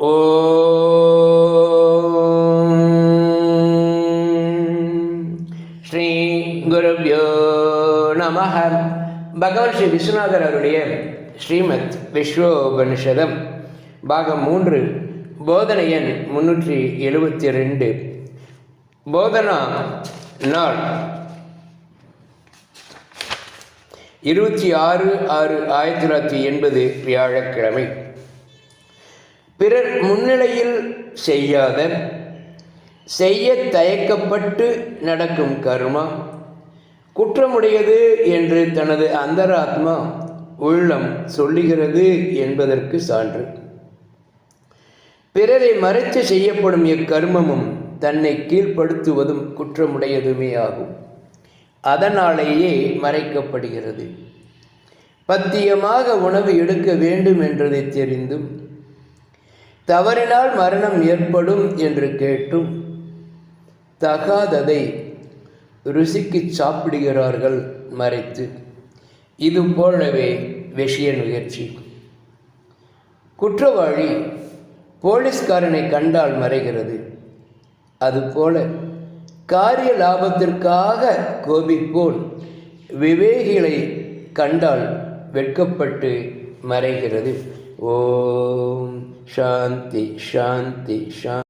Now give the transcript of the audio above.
ஓம் ஸ்ரீ குருப்யோ நமஹ. பகவான் ஸ்ரீ விஸ்வநாதர் அவருடைய ஸ்ரீமத் விஸ்வோபனிஷதம் பாகம் 3 போதனை எண் 372. போதனா நாள் 26/6/1980 வியாழக்கிழமை. பிறர் முன்னிலையில் செய்யாத, செய்ய தயக்கப்பட்டு நடக்கும் கர்மா குற்றமுடையது என்று தனது அந்தராத்மா உள்ளம் சொல்லுகிறது என்பதற்கு சான்று. பிறரை மறைத்து செய்யப்படும் இக்கர்மமும் தன்னை கீழ்ப்படுத்துவதும் குற்றமுடையதுமே ஆகும். அதனாலேயே மறைக்கப்படுகிறது. பத்தியமாக உணவு எடுக்க வேண்டும் என்றதை தெரிந்தும் தவறினால் மரணம் ஏற்படும் என்று கேட்டும் தகாததை ருசிக்கு சாப்பிடுகிறார்கள் மறைத்து. இது போலவே விஷய முயற்சி. குற்றவாளி போலீஸ்காரனை கண்டால் மறைகிறது. அதுபோல காரிய லாபத்திற்காக கோபிப்போல் விவேகிகளை கண்டால் வெட்கப்பட்டு மறைகிறது. ஓம் சாந்தி சாந்தி சாந்தி.